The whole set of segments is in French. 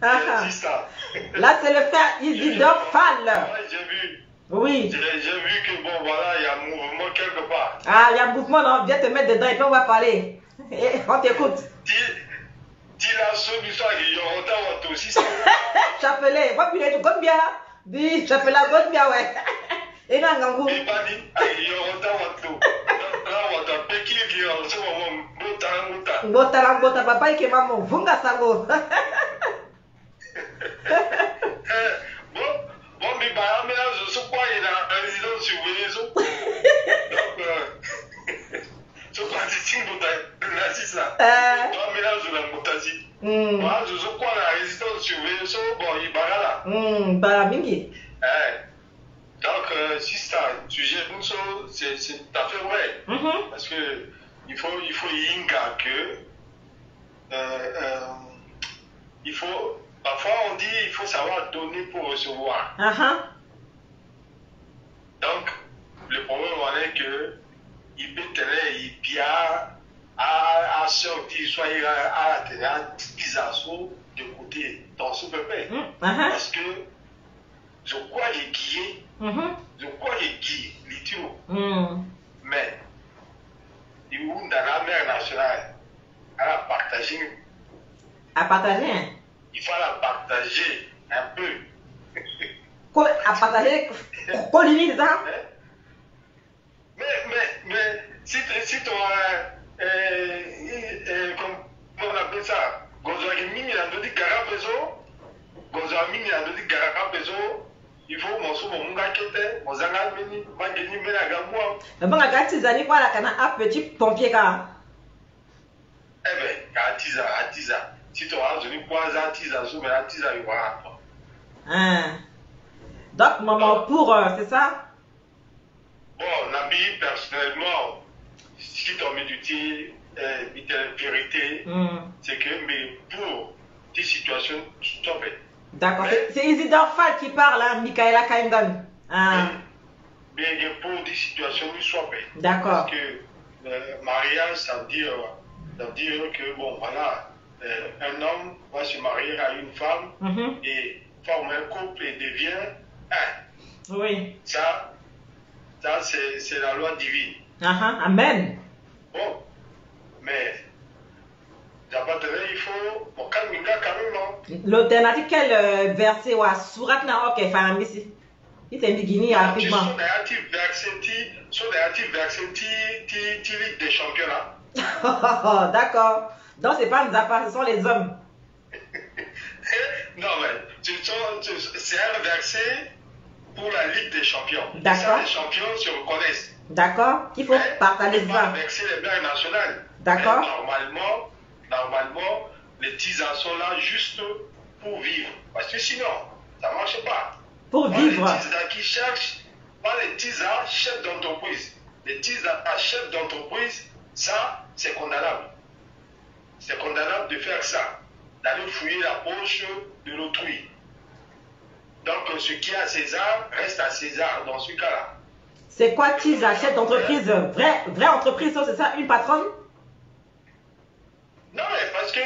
Ah, C'est ça. là, c'est le frère Isidore Fall. Ouais, j'ai vu. Oui. J'ai vu que bon, voilà, il y a un mouvement quelque part. Ah, il y a un mouvement, non? Viens te mettre dedans et puis on va parler. Et on t'écoute. Dis la solution, il y aura aussi ça. Chapelet, va piler tout comme bien. Dis, chapelet, comme bien, ouais. Et non, Gangou. Il pas dit, il y aura tout. Là, on t'a péqué, qui en ce moment, bota. Bota, papa, et que maman, vunga sango. Bon, mais bah, mais là, je sais quoi, il a un résident surveillé. Donc, je crois que c'est une bota, là. Mais là, je l'ai motasi. Moi, je sais quoi, la résidence surveillée, bon, il barra là. Baramingi. Donc, si c'est un sujet, c'est tout à fait vrai. Parce que il faut inga que il faut, parfois on dit il faut savoir donner pour recevoir. Donc, le problème est que il peut tenir, il bien à sortir, soit à la tenir, des assauts de côté dans ce peuple. Parce que je crois qu'il est guillé. Je crois qu'il est guillé, littéralement. Mais, il dans la mer nationale, elle a partagé. À partager, hein? Il faut la partager un peu. Quoi, à partager, quoi limite ça? Mais, si tu as, comment on appelle ça? Gonzagimini, il a dit Garapezo. Gonzagimini, il a dit Garapezo. Il faut que mon gars qui était, mon zanga mini, ma gagné la gamoua. Mais bon, regarde, tes amis, quoi, la cana, un petit pompier, car. Eh bien, Atiza. Si tu as un poids, Atiza, mais Atiza, il va à donc, maman, pour, c'est ça? Bon, Nabi, personnellement, si tu as médité, la vérité, c'est que, mais pour des situations, tu t'en fais. D'accord, c'est Isidore Fall qui parle, hein, Michaela Kaindan. Mais pour des situations, nous soient faits. D'accord. Parce que mariage, ça veut dire que, bon, voilà, un homme va se marier à une femme et forme un couple et devient un. Oui. Ça c'est la loi divine. Amen. Bon, mais il faut au calminga quand même. L'alternative, quel verset ou surat na ok, enfin, ici. Il s'est dit rapidement. Sur les actifs verset, Ligue des champions là. D'accord. Donc, c'est pas nous apparts, ce sont les hommes. Non, mais c'est un verset pour la Ligue des champions. D'accord. Les champions se reconnaissent. D'accord. Qu'il faut partager ça. Pas verser les mers nationales. D'accord. Normalement, les tisans sont là juste pour vivre. Parce que sinon, ça ne marche pas. Pour vivre. Les tisans qui cherchent, pas les tisans chefs d'entreprise. Les tisans chefs d'entreprise, ça, c'est condamnable. C'est condamnable de faire ça. D'aller fouiller la poche de l'autrui. Donc, ce qui est à César reste à César dans ce cas-là. C'est quoi Tisa, chef d'entreprise? Vraie entreprise, c'est ça? Une patronne? Non, mais parce que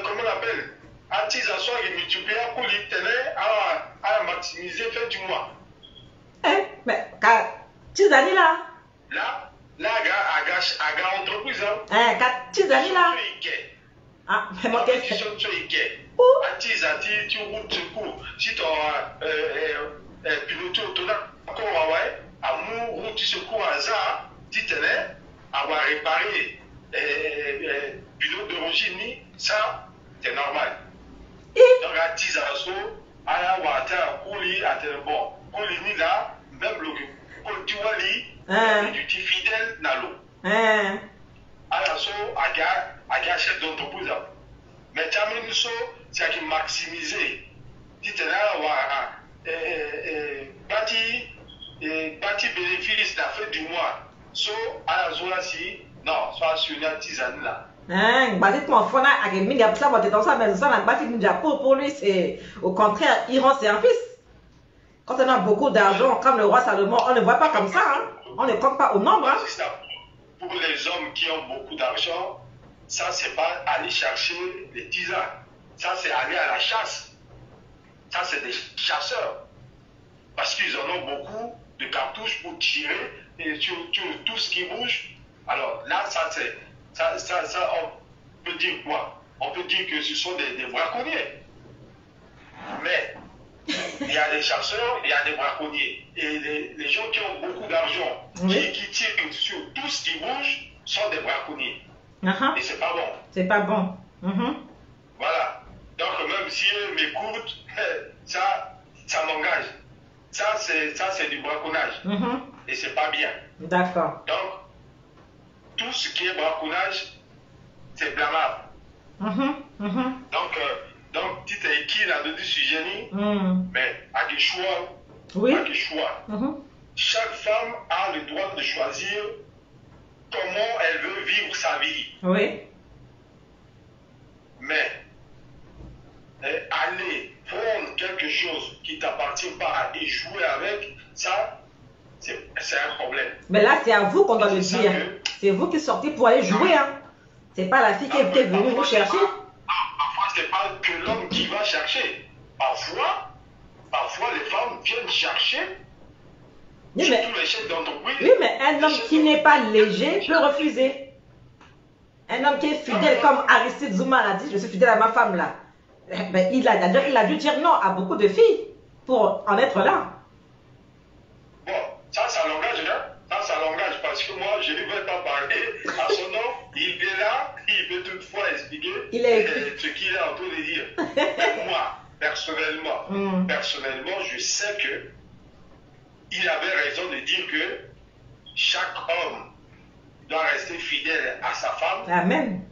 comment on appelle? À Tisa, soit il multiplie pour l'intérêt à maximiser fin du mois. Mais, Tisa, là? Là, à entreprise. Tisa, là? Ah, mais moi, qu'est-ce que c'est? Tisa, tu routes secours. Si tu as piloté autonome, à mon route secours à ça, tu tenais à avoir réparé pilote d'origine, ça, c'est normal. Donc, à Tisa, à la water, couli, à tel bon. Couli, là, même le tu vois, tu es fidèle dans l'eau. À la so, à chef d'entreprise. Mais tu as mis c'est qui maximiser. Tu tenais à avoir bâti bénéfice de la fin du mois. So, à la zone là-ci, non, soit sur une tisane là. Dites-moi, Fona, à quel minute ça va être dans ça, mais ça, la bâti pour lui, c'est au contraire, il rend service. Quand on a beaucoup d'argent, comme le roi Salomon, on ne voit pas comme ça, hein. On ne compte pas au nombre. Hein. Pour les hommes qui ont beaucoup d'argent, ça, c'est pas aller chercher les tisanes. ça c'est aller à la chasse. Ça c'est des chasseurs. Parce qu'ils en ont beaucoup de cartouches pour tirer et sur tout ce qui bouge. Alors là, ça, on peut dire quoi? On peut dire que ce sont des braconniers. Mais il y a des chasseurs, il y a des braconniers. Et les gens qui ont beaucoup d'argent, Oui. qui tirent sur tout ce qui bouge, sont des braconniers. Et c'est pas bon. C'est pas bon. Voilà. Donc même si eux m'écoutent, ça m'engage. Ça c'est du braconnage. Et c'est pas bien. D'accord. Donc, tout ce qui est braconnage, c'est blâmable. Donc, tu t'es qui là-dedans sujet, mais à des choix. Oui. À des choix. Chaque femme a le droit de choisir comment elle veut vivre sa vie. Oui. Mais aller prendre quelque chose qui ne t'appartient pas et jouer avec, ça, c'est un problème. Mais là, c'est à vous qu'on doit le C'est ça dire. que- C'est vous qui sortez pour aller jouer. Hein. C'est pas la fille qui est venue vous chercher. Parfois, c'est pas que l'homme qui va chercher. Parfois, les femmes viennent chercher. Oui, mais, Surtout les chefs d'entreprise. oui, mais un homme qui n'est pas léger peut refuser. Un homme qui est fidèle, comme Aristide Zouma l'a dit, je suis fidèle à ma femme là. Ben, il a dû dire non à beaucoup de filles pour en être là. Bon, ça l'engage, hein. Ça l'engage parce que moi, je ne vais pas parler à son nom. Il est là, il peut toutefois expliquer ce qu'il est en train de dire. Mais moi, personnellement, je sais que il avait raison de dire que chaque homme doit rester fidèle à sa femme. Amen.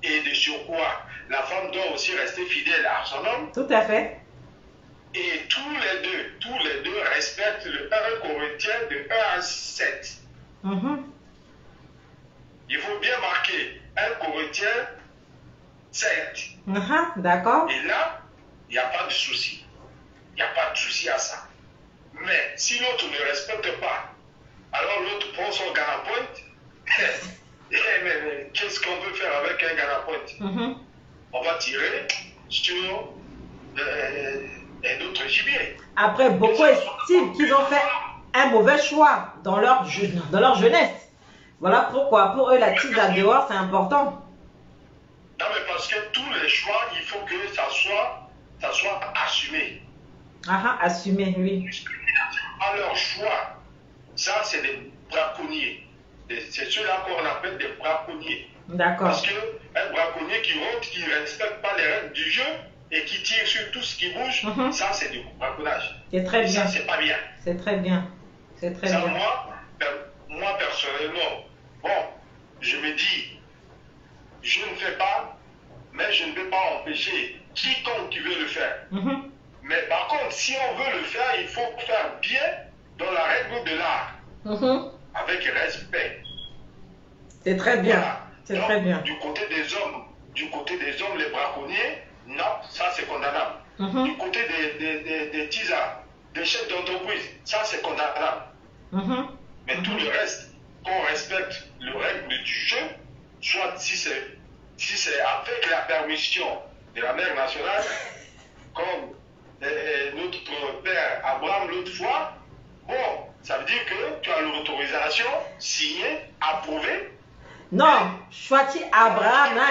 Et de surcroît, la femme doit aussi rester fidèle à son homme. Tout à fait. Et tous les deux respectent le 1 Corinthiens de 1 à 7. Il faut bien marquer 1 Corinthiens 7. D'accord. Et là, il n'y a pas de souci. Il n'y a pas de souci à ça. Mais si l'autre ne respecte pas, alors l'autre prend son ganapointe. Mais qu'est-ce qu'on peut faire avec un ganapointe? On va tirer sur d'autres gibiers. Après, beaucoup estiment qu'ils ont fait un mauvais choix dans leur jeunesse. Voilà pourquoi, pour eux, la tise à dehors, c'est important. Non, mais parce que tous les choix, il faut que ça soit assumé. Assumer, oui. À leur choix, ça, c'est des braconniers. C'est ceux-là qu'on appelle des braconniers. D'accord. Parce qu'un braconnier qui rentre, qui ne respecte pas les règles du jeu et qui tire sur tout ce qui bouge, ça, c'est du braconnage. C'est très bien. Ça, c'est pas bien. C'est très bien. C'est très Ça, bien. moi, personnellement, bon, je me dis, je ne fais pas, mais je ne peux pas empêcher quiconque qui veut le faire. Mais par contre, si on veut le faire, il faut faire bien dans la règle de l'art, avec respect. C'est très bien. Voilà. C'est Donc, très bien. Du côté des hommes, les braconniers, non, ça c'est condamnable. Du côté des tisards, des chefs d'entreprise, ça c'est condamnable. Mais tout le reste, qu'on respecte le règle du jeu, soit si c'est avec la permission de la mère nationale, comme notre père Abraham l'autre fois, bon, ça veut dire que tu as l'autorisation signée, approuvée. Non, Chouati Abraham, là,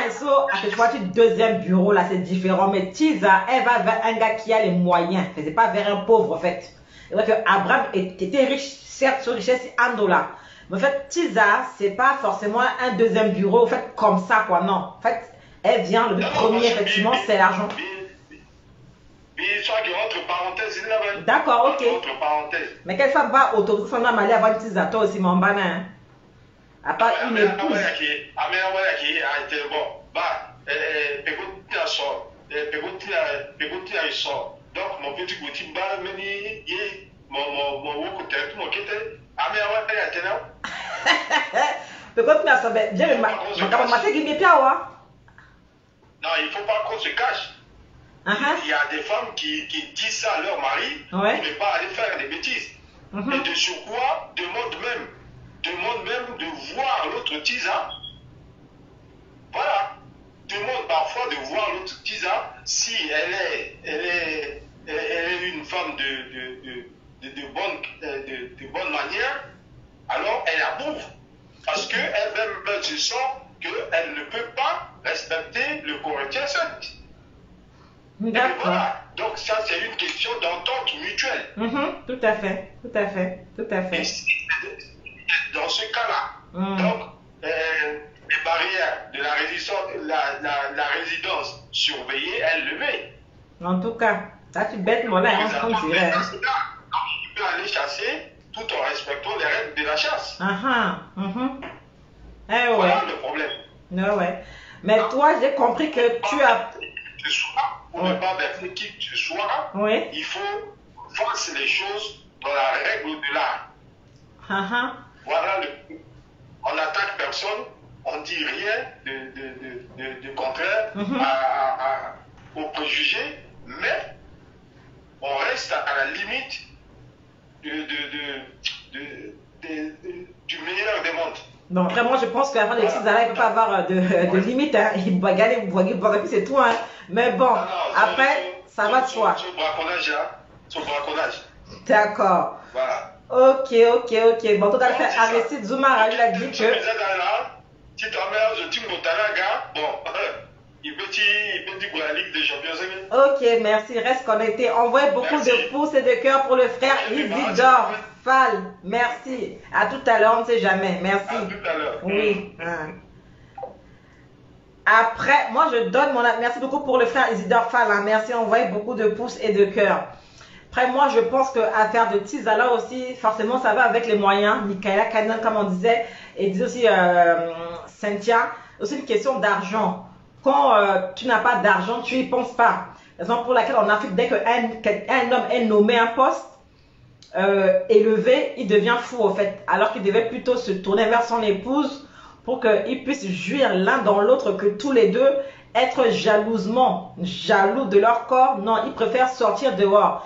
c'est Chouati deuxième bureau, là, c'est différent. Mais Tisa, elle va vers un gars qui a les moyens. C'est pas vers un pauvre, en fait. C'est vrai que Abraham était riche, certes, sur richesse, en dollars. Mais en fait, Tisa, c'est pas forcément un deuxième bureau, en fait, comme ça, quoi. Non. En fait, elle vient, le premier, effectivement, c'est l'argent. Mais soit qui entre parenthèses, il l'avait. D'accord, ok. Entre parenthèses. Mais quelle femme va autoriser son homme à aller avoir une Tisa, toi aussi, mon banin, hein? À part une épouse. Donc, mon petit petit bal, mon côté, mon côté, non, il ne faut pas qu'on se cache. Il y a des femmes qui disent ça à leur mari pour ne pas aller faire des bêtises. Et de surcroît, demande même de voir l'autre tisa. Voilà. demande parfois de voir l'autre Tisa si elle est une femme de bonne manière, alors elle approuve. Parce qu'elle-même se sent qu'elle ne peut pas respecter le Corinthien 7. D'accord. Voilà. Donc ça, c'est une question d'entente mutuelle. Tout à fait, tout à fait, tout à fait. Et dans ce cas-là, donc, les barrières de la résidence surveillée, elle levée. En tout cas, là tu bêtes mon là, hein, comme tu dirais. Tu peux aller chasser tout en respectant les règles de la chasse. Eh ouais. Voilà le problème. Ouais. Mais toi, j'ai compris que tu as... Ce soir, pour ne pas verser qui que ce soit, il faut voir les choses dans la règle de l'art. Voilà, on n'attaque personne, on ne dit rien de contraire aux préjugés, mais on reste à la limite du meilleur des mondes. Bon, vraiment, je pense qu'avant les petits arrêts, il ne peut pas avoir de limite. Hein. Il va gagner, c'est tout. Hein. Mais bon, après, ça va de soi. Son braconnage. D'accord. Voilà. Ok. Bon, tout à fait, Aristide Zoumara, il a dit que... Si ta mère, je dis mon talaga, bon, il peut dire pour la Ligue des Champions. Ok, merci, reste connecté. Envoyez beaucoup de pouces et de cœurs pour le frère Isidore Fall. Merci. À tout à l'heure, on ne sait jamais. Merci. À tout à l'heure. Oui. Après, moi, je donne mon... Merci beaucoup pour le frère Isidore Fall. Hein. Merci, envoyez beaucoup de pouces et de cœurs. Après, moi, je pense qu'à faire de Tizala aussi, forcément, ça va avec les moyens. Michaela Canon, comme on disait, et disait aussi Cynthia, aussi une question d'argent. Quand tu n'as pas d'argent, tu n'y penses pas. Raison pour laquelle en Afrique, dès qu'un homme est nommé un poste élevé, il devient fou, en fait. Alors qu'il devait plutôt se tourner vers son épouse pour qu'ils puissent jouir l'un dans l'autre, que tous les deux être jalousement jaloux de leur corps. Non, ils préfèrent sortir dehors.